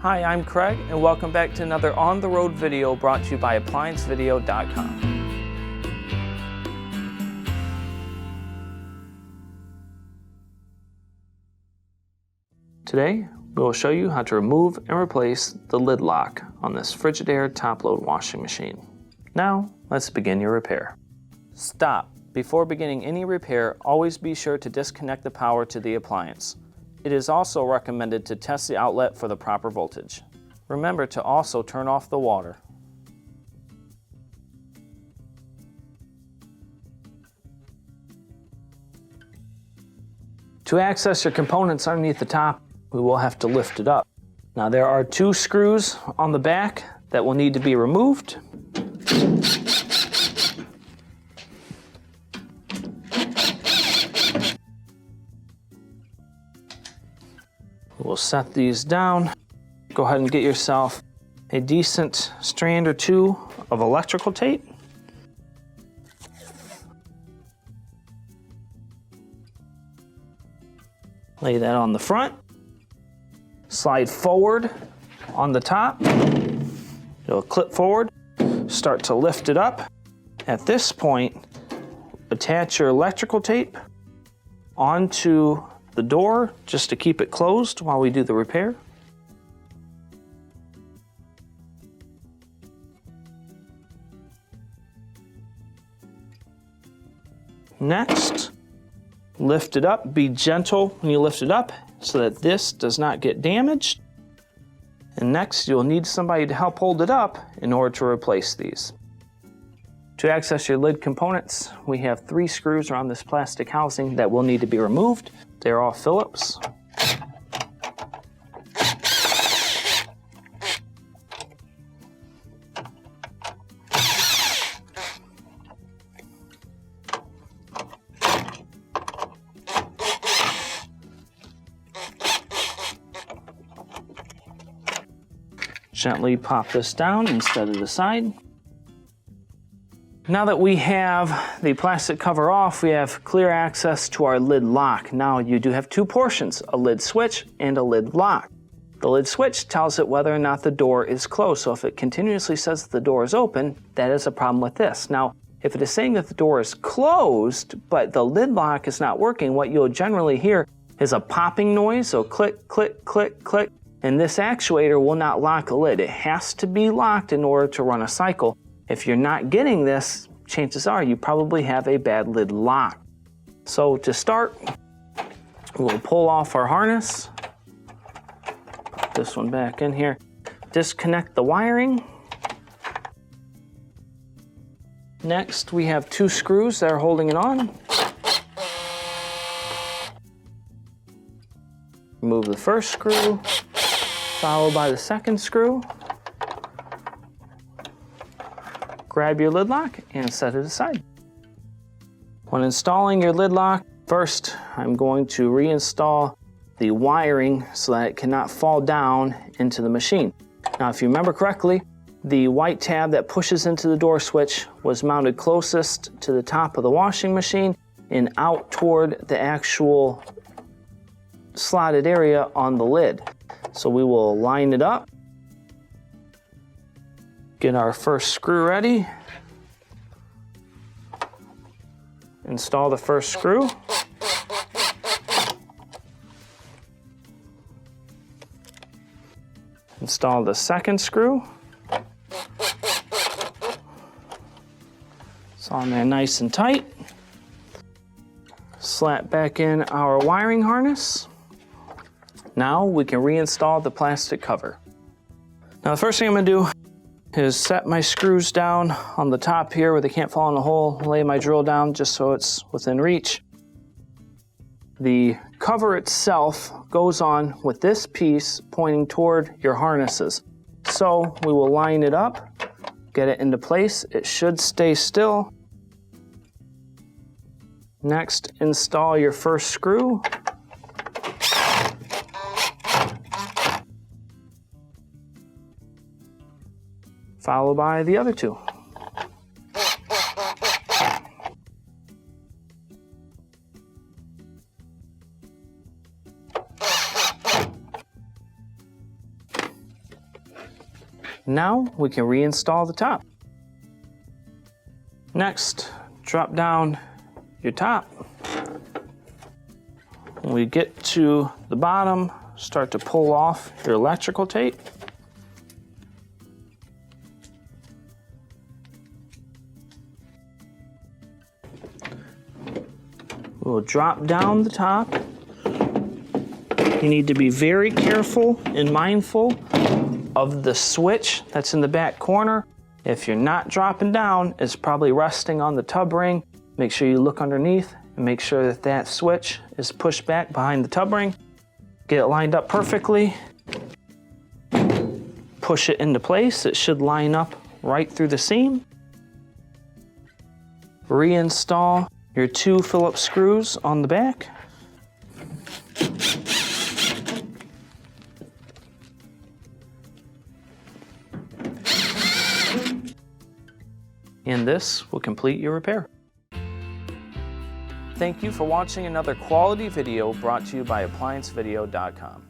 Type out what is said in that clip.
Hi, I'm Craig, and welcome back to another on-the-road video brought to you by ApplianceVideo.com. Today, we will show you how to remove and replace the lid lock on this Frigidaire top-load washing machine. Now, let's begin your repair. Stop. Before beginning any repair, always be sure to disconnect the power to the appliance. It is also recommended to test the outlet for the proper voltage. Remember to also turn off the water. To access your components underneath the top, we will have to lift it up. Now there are 2 screws on the back that will need to be removed. We'll set these down. Go ahead and get yourself a decent strand or 2 of electrical tape. Lay that on the front. Slide forward on the top. It'll clip forward. Start to lift it up. At this point, attach your electrical tape onto the door just to keep it closed while we do the repair. Next, lift it up. Be gentle when you lift it up so that this does not get damaged. And next, you'll need somebody to help hold it up in order to replace these. To access your lid components, we have 3 screws around this plastic housing that will need to be removed. They're all Phillips. Gently pop this down and set it aside. Now that we have the plastic cover off, we have clear access to our lid lock. Now you do have 2 portions, a lid switch and a lid lock. The lid switch tells it whether or not the door is closed. So if it continuously says that the door is open, that is a problem with this. Now, if it is saying that the door is closed, but the lid lock is not working, what you'll generally hear is a popping noise. So click, click, click, click. And this actuator will not lock a lid. It has to be locked in order to run a cycle. If you're not getting this, chances are you probably have a bad lid lock. So to start, we'll pull off our harness. Put this one back in here. Disconnect the wiring. Next, we have 2 screws that are holding it on. Remove the first screw, followed by the second screw. Grab your lid lock and set it aside. When installing your lid lock, first I'm going to reinstall the wiring so that it cannot fall down into the machine. Now if you remember correctly, the white tab that pushes into the door switch was mounted closest to the top of the washing machine and out toward the actual slotted area on the lid. So we will line it up. Get our first screw ready. Install the first screw. Install the second screw. It's on there nice and tight. Slap back in our wiring harness. Now we can reinstall the plastic cover. Now the first thing I'm going to do is set my screws down on the top here where they can't fall in the hole, lay my drill down just so it's within reach. The cover itself goes on with this piece pointing toward your harnesses. So we will line it up, get it into place. It should stay still. Next, install your first screw. Followed by the other 2. Now we can reinstall the top. Next, drop down your top. When we get to the bottom, start to pull off your electrical tape. We'll drop down the top. You need to be very careful and mindful of the switch that's in the back corner. If you're not dropping down, it's probably resting on the tub ring. Make sure you look underneath and make sure that that switch is pushed back behind the tub ring. Get it lined up perfectly. Push it into place. It should line up right through the seam. Reinstall your 2 Phillips screws on the back. And this will complete your repair. Thank you for watching another quality video brought to you by ApplianceVideo.com.